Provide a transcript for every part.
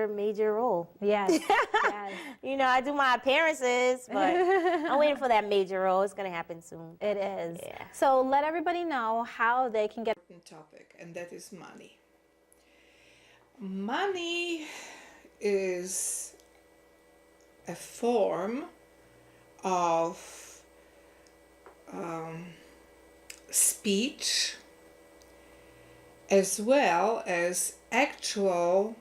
major role. Yes. Yes. You know, I do my appearances, but I'm waiting for that major role. It's gonna happen soon. It is. Yeah. So let everybody know how they can get Topic, and that is money. Money is a form of speech as well as actual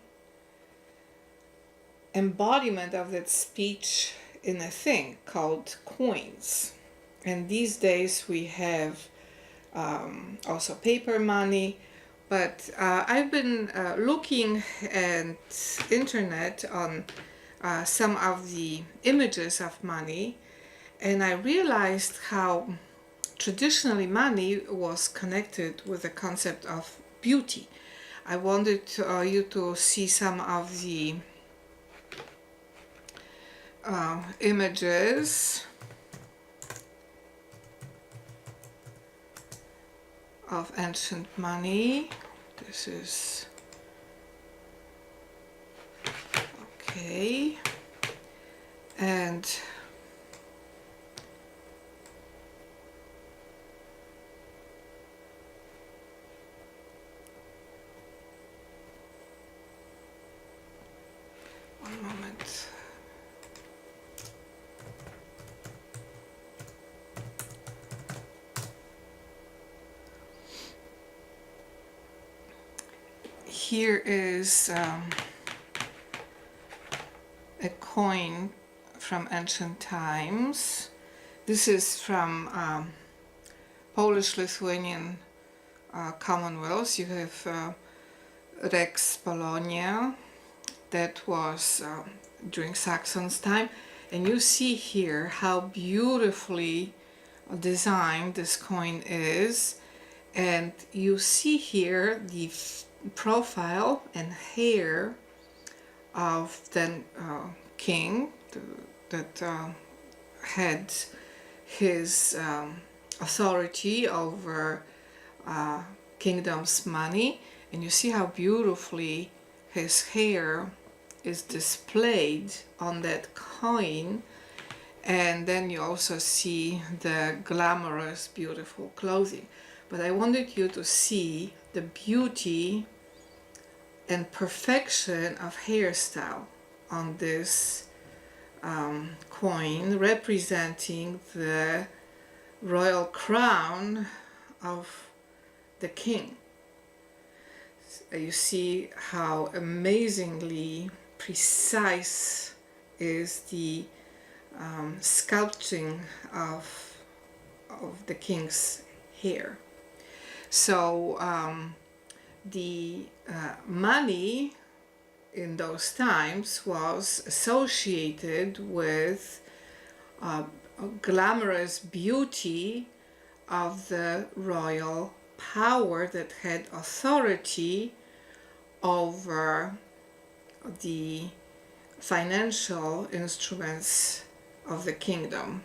embodiment of that speech in a thing called coins. And these days we have also paper money, but I've been looking at internet on some of the images of money, and I realized how traditionally money was connected with the concept of beauty. I wanted you to see some of the images of ancient money. This is okay, and one moment. Here is a coin from ancient times. This is from Polish-Lithuanian Commonwealth. You have Rex Polonia, that was during Saxon's time, and you see here how beautifully designed this coin is, and you see here the profile and hair of the king that had his authority over kingdom's money, and you see how beautifully his hair is displayed on that coin, and then you also see the glamorous, beautiful clothing. But I wanted you to see the beauty and perfection of hairstyle on this coin, representing the royal crown of the king. You see how amazingly precise is the sculpting of the king's hair. So the money in those times was associated with glamorous beauty of the royal power that had authority over the financial instruments of the kingdom.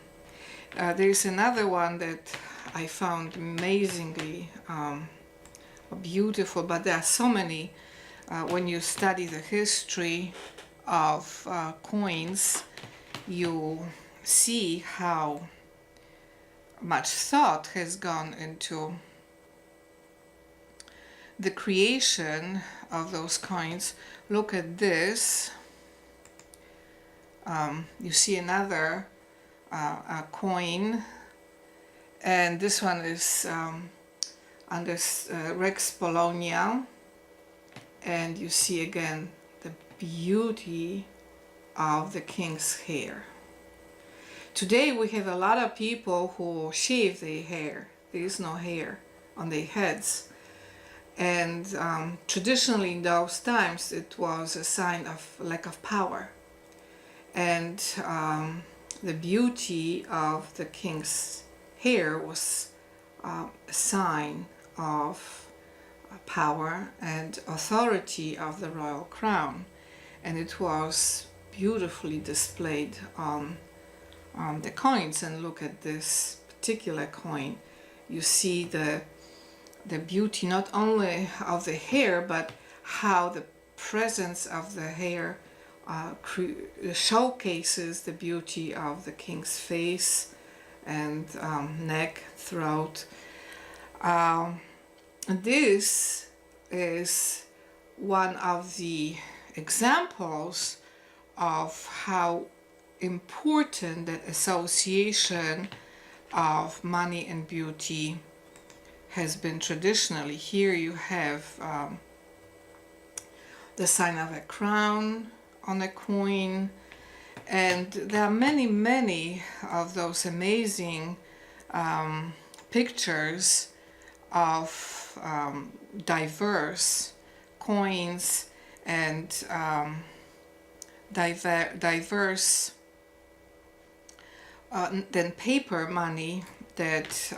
There is another one that I found amazingly beautiful, but there are so many. When you study the history of coins, you see how much thought has gone into the creation of those coins. Look at this. You see another coin, and this one is under Rex Polonia, and you see again the beauty of the king's hair. Today we have a lot of people who shave their hair. There is no hair on their heads, and traditionally in those times it was a sign of lack of power, and the beauty of the king's hair was a sign of power and authority of the royal crown, and it was beautifully displayed on the coins. And look at this particular coin. You see the beauty not only of the hair, but how the presence of the hair showcases the beauty of the king's face and neck, throat. This is one of the examples of how important that association of money and beauty has been traditionally. Here you have the sign of a crown on a coin, and there are many of those amazing pictures of diverse coins and diverse then paper money that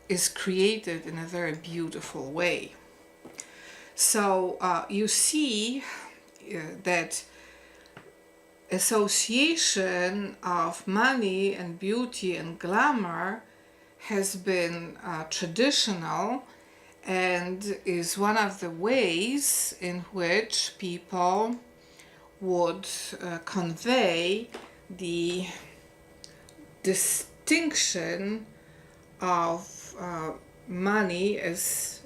is created in a very beautiful way. So you see that association of money and beauty and glamour has been traditional and is one of the ways in which people would convey the distinction of money as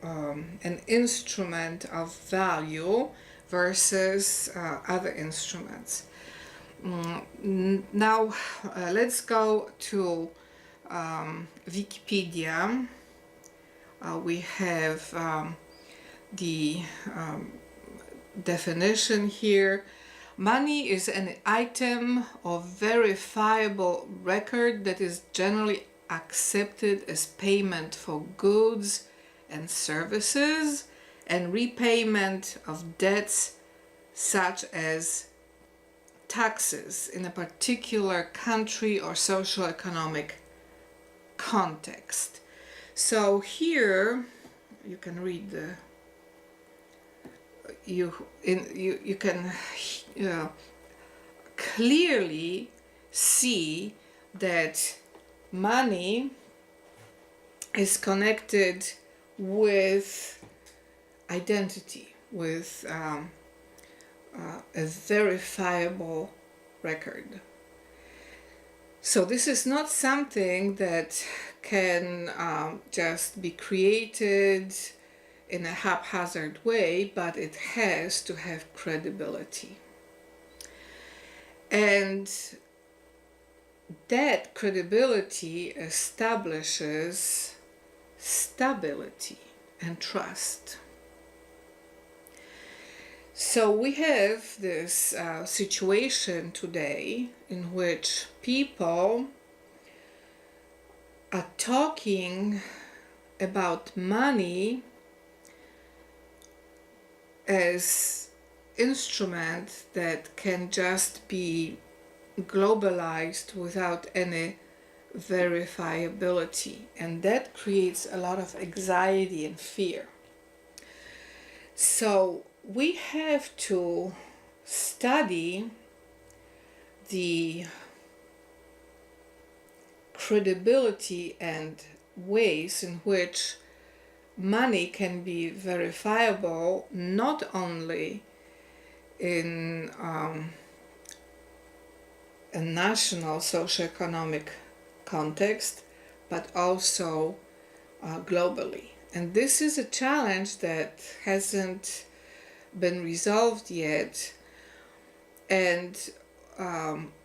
an instrument of value versus other instruments. Now let's go to Wikipedia. We have the definition here. Money is an item of verifiable record that is generally accepted as payment for goods and services and repayment of debts such as taxes in a particular country or socio-economic context. So here you can read the you can clearly see that money is connected with identity, with a verifiable record. So this is not something that can just be created in a haphazard way, but it has to have credibility. And that credibility establishes stability and trust. So we have this situation today in which people are talking about money as instrument that can just be globalized without any verifiability, and that creates a lot of anxiety and fear. So we have to study the credibility and ways in which money can be verifiable, not only in a national socioeconomic context, but also globally. And this is a challenge that hasn't been resolved yet, and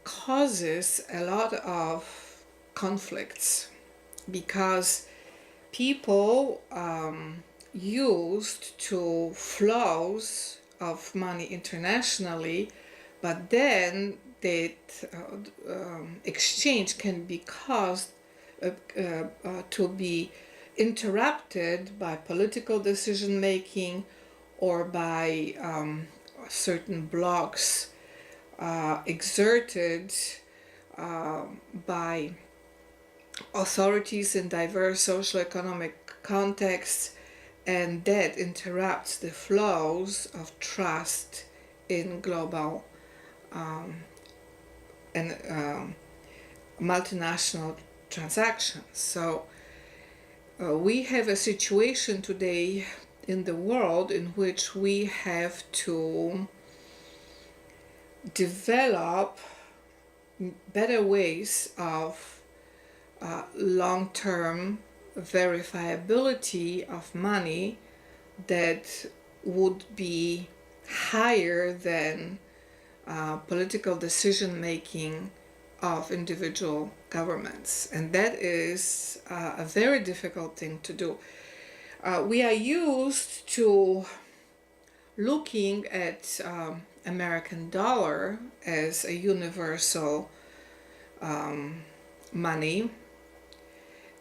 causes a lot of conflicts, because people used to flows of money internationally, but then that exchange can be caused to be interrupted by political decision making or by certain blocks exerted by authorities in diverse socioeconomic contexts, and that interrupts the flows of trust in global and multinational transactions. So we have a situation today in the world in which we have to develop better ways of long-term verifiability of money that would be higher than political decision making of individual governments. And that is a very difficult thing to do. We are used to looking at American dollar as a universal money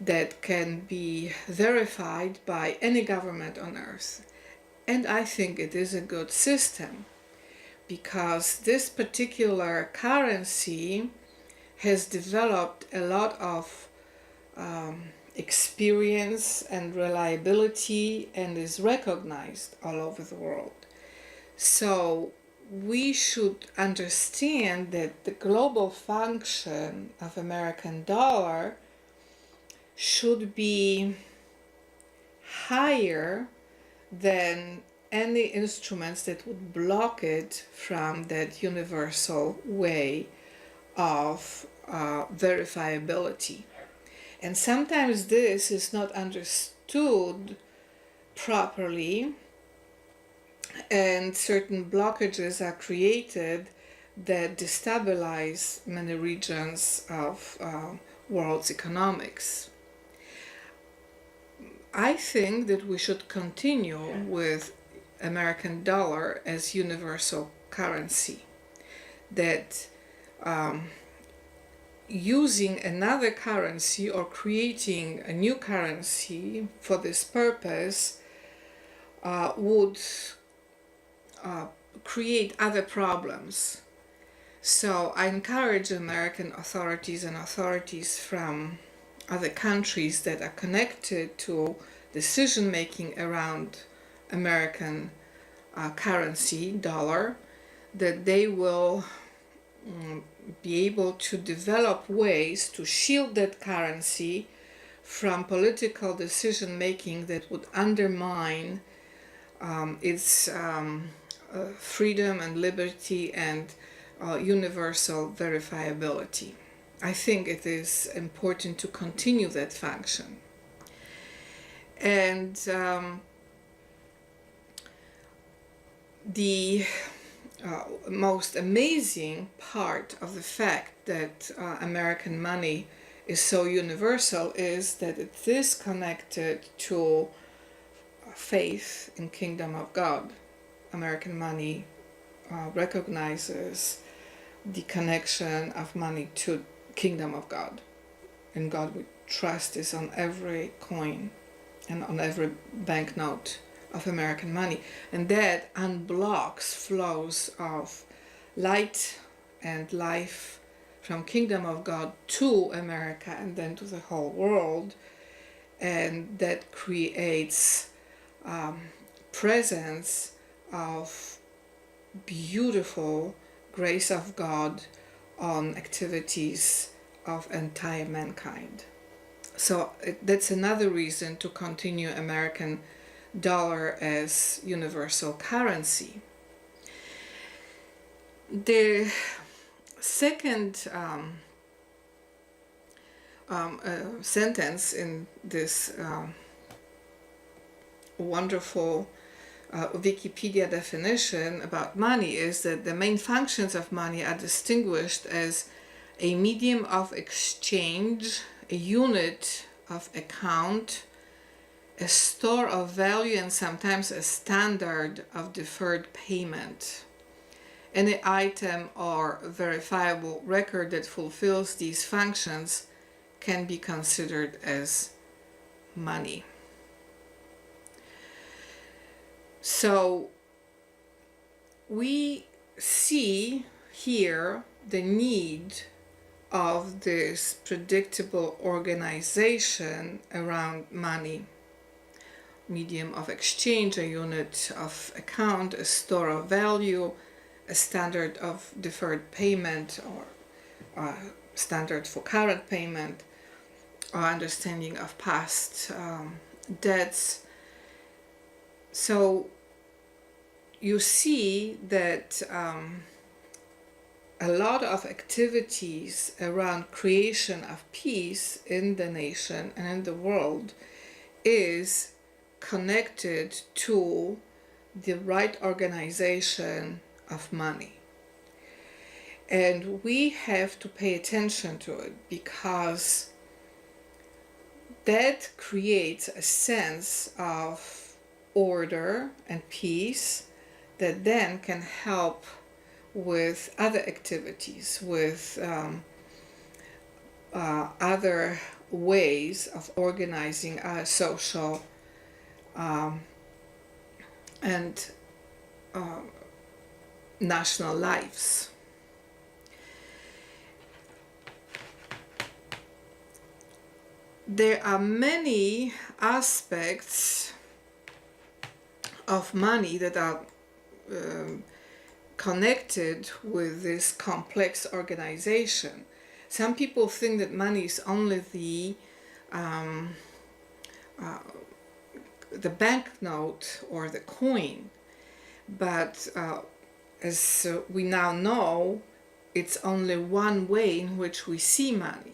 that can be verified by any government on earth. And I think it is a good system because this particular currency has developed a lot of experience and reliability and is recognized all over the world. So we should understand that the global function of American dollar should be higher than any instruments that would block it from that universal way of verifiability. And sometimes this is not understood properly, and certain blockages are created that destabilize many regions of world's economics. I think that we should continue with American dollar as universal currency, that using another currency or creating a new currency for this purpose would create other problems. So I encourage American authorities and authorities from other countries that are connected to decision making around American currency, dollar, that they will be able to develop ways to shield that currency from political decision making that would undermine its freedom and liberty and universal verifiability. I think it is important to continue that function. And the most amazing part of the fact that American money is so universal is that it is connected to faith in Kingdom of God. American money recognizes the connection of money to Kingdom of God. And God we trust is on every coin and on every banknote of American money. And that unblocks flows of light and life from Kingdom of God to America and then to the whole world. And that creates presence of beautiful grace of God on activities of entire mankind. So that's another reason to continue American dollar as universal currency. The second sentence in this wonderful Wikipedia definition about money is that the main functions of money are distinguished as a medium of exchange, a unit of account, a store of value, and sometimes a standard of deferred payment. Any item or verifiable record that fulfills these functions can be considered as money. So we see here the need of this predictable organization around money. Medium of exchange, a unit of account, a store of value, a standard of deferred payment or standard for current payment, or understanding of past debts. So you see that a lot of activities around creation of peace in the nation and in the world is connected to the right organization of money. And we have to pay attention to it because that creates a sense of order and peace that then can help with other activities, with other ways of organizing our social and national lives. There are many aspects of money that are connected with this complex organization. Some people think that money is only the banknote or the coin, but as we now know, it's only one way in which we see money.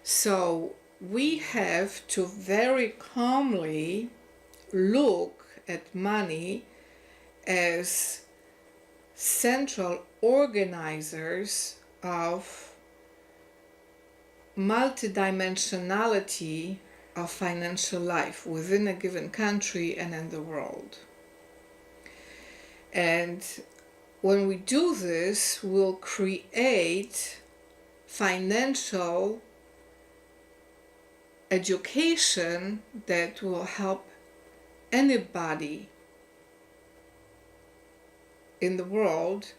So we have to very calmly look at money as central organizers of multidimensionality of financial life within a given country and in the world. And when we do this, we'll create financial education that will help anybody in the world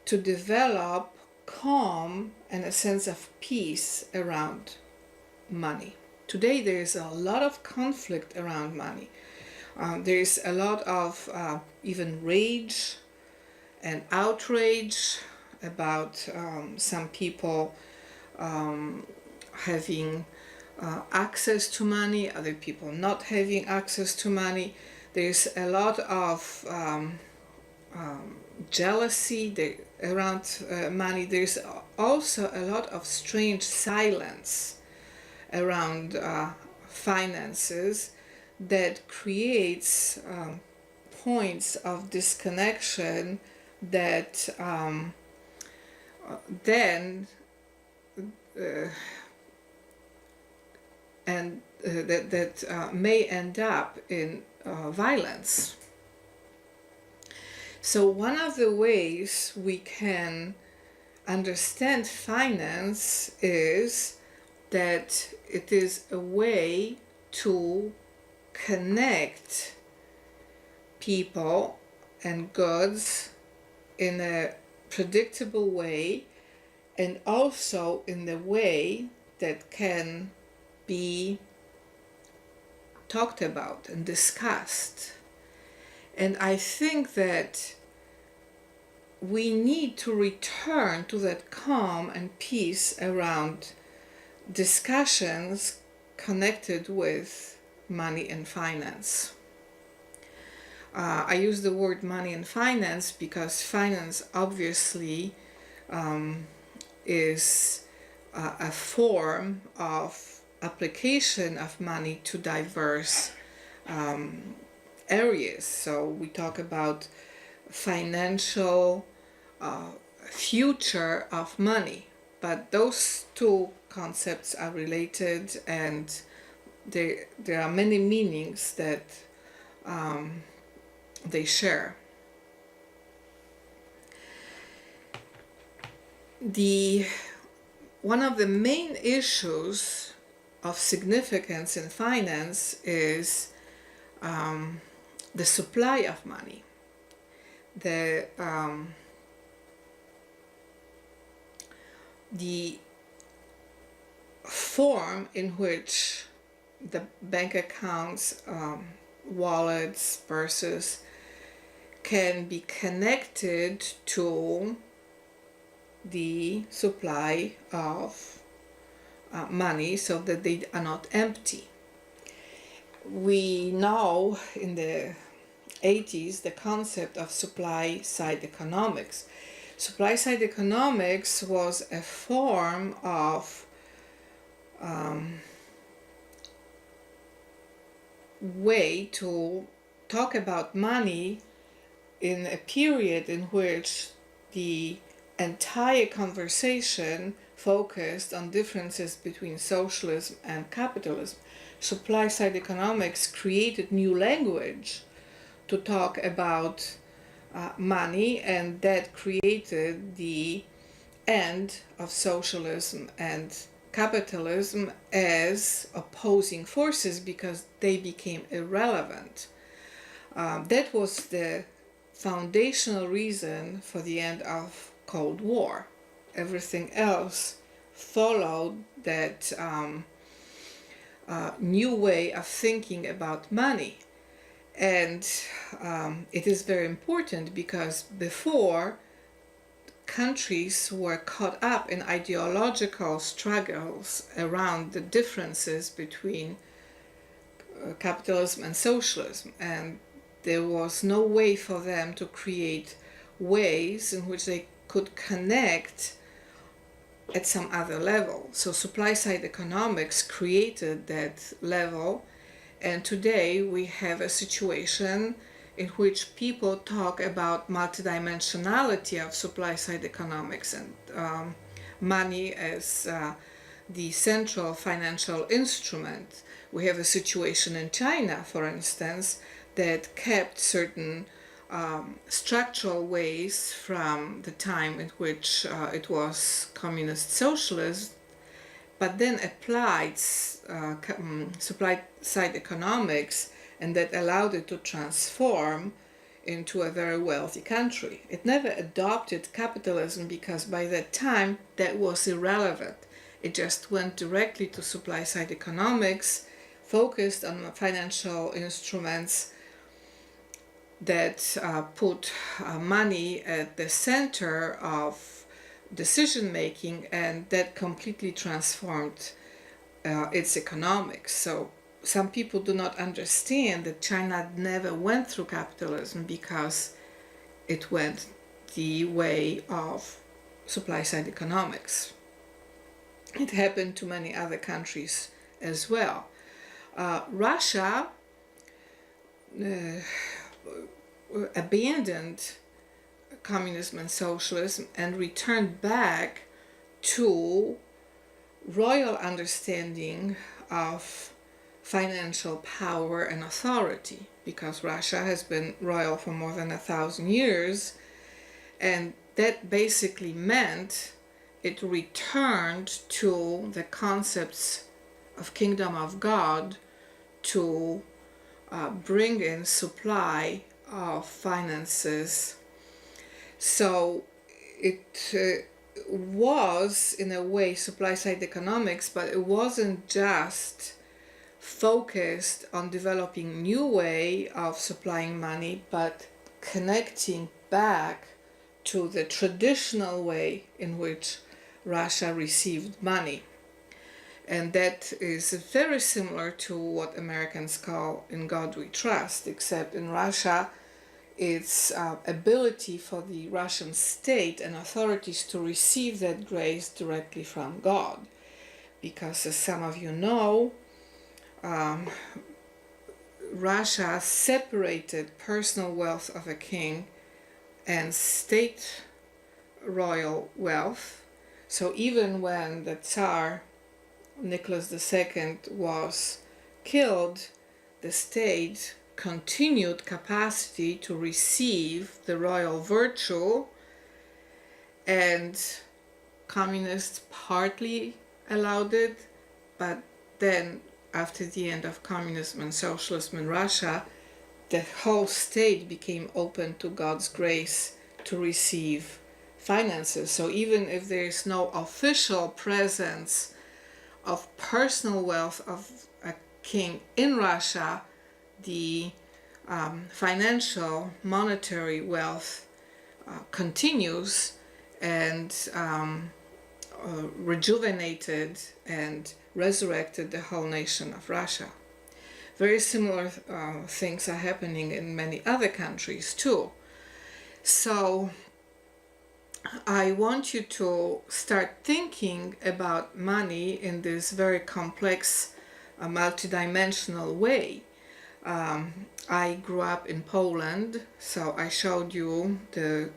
to develop calm and a sense of peace around money. Today there is a lot of conflict around money. There is a lot of even rage and outrage about some people having access to money, other people not having access to money. There's a lot of jealousy around money. There's also a lot of strange silence around finances that creates points of disconnection that then may end up in violence. So one of the ways we can understand finance is that it is a way to connect people and goods in a predictable way, and also in the way that can be talked about and discussed. And I think that we need to return to that calm and peace around discussions connected with money and finance. I use the word money and finance because finance obviously is a form of application of money to diverse areas. So we talk about financial future of money, but those two concepts are related, and there are many meanings that they share. One of the main issues of significance in finance is the supply of money. The form in which the bank accounts, wallets, purses can be connected to the supply of money so that they are not empty. we know in the 80s the concept of supply side economics. Supply side economics was a form of way to talk about money in a period in which the entire conversation focused on differences between socialism and capitalism. Supply side economics created new language to talk about money, and that created the end of socialism and capitalism as opposing forces because they became irrelevant. That was the foundational reason for the end of Cold War. Everything else followed that new way of thinking about money. And it is very important because before, countries were caught up in ideological struggles around the differences between capitalism and socialism, and there was no way for them to create ways in which they could connect at some other level. So supply side economics created that level, and today we have a situation in which people talk about multidimensionality of supply side economics and money as the central financial instrument. We have a situation in China, for instance, that kept certain structural ways from the time in which it was communist socialist, but then applied supply side economics, and that allowed it to transform into a very wealthy country. It never adopted capitalism because by that time that was irrelevant. It just went directly to supply side economics, focused on financial instruments that put money at the center of decision making, and that completely transformed its economics. So some people do not understand that China never went through capitalism because it went the way of supply side economics. It happened to many other countries as well. Russia abandoned communism and socialism and returned back to royal understanding of financial power and authority, because Russia has been royal for more than 1,000 years, and that basically meant it returned to the concepts of kingdom of God to bring in supply of finances. So it was in a way supply side economics, but it wasn't just focused on developing new way of supplying money, but connecting back to the traditional way in which Russia received money. And that is very similar to what Americans call "In God We Trust," except in Russia its ability for the Russian state and authorities to receive that grace directly from God. Because as some of you know, Russia separated personal wealth of a king and state royal wealth. So even when the Tsar Nicholas II was killed, the state continued capacity to receive the royal virtue, and communists partly allowed it, but then after the end of communism and socialism in Russia, the whole state became open to God's grace to receive finances. So even if there is no official presence of personal wealth of a king in Russia, the financial, monetary wealth continues and rejuvenated and resurrected the whole nation of Russia. very similar things are happening in many other countries too. So I want you to start thinking about money in this very complex, multidimensional way. I grew up in Poland, so I showed you the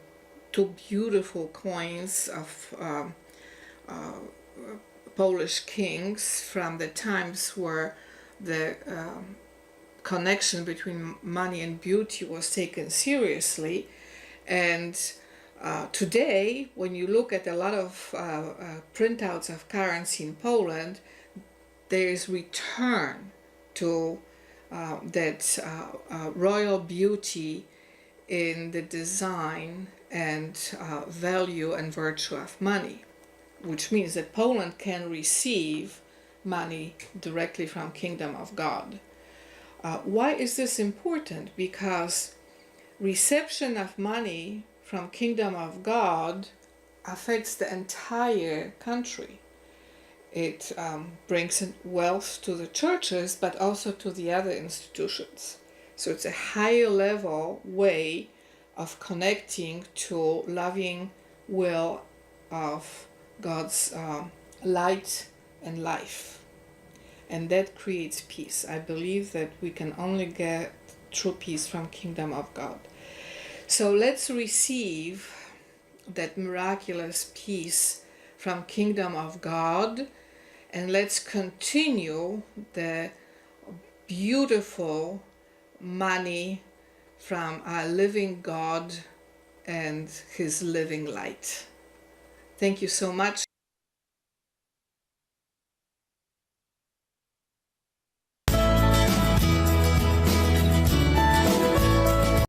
two beautiful coins of Polish kings from the times where the connection between money and beauty was taken seriously. And today, when you look at a lot of printouts of currency in Poland, there is return to that royal beauty in the design and value and virtue of money, which means that Poland can receive money directly from Kingdom of God. Why is this important? Because reception of money from Kingdom of God affects the entire country. It brings wealth to the churches, but also to the other institutions. So it's a higher level way of connecting to loving will of God's light and life. And that creates peace. I believe that we can only get true peace from Kingdom of God. So let's receive that miraculous peace from Kingdom of God, and let's continue the beautiful money from our living God and His living light. Thank you so much.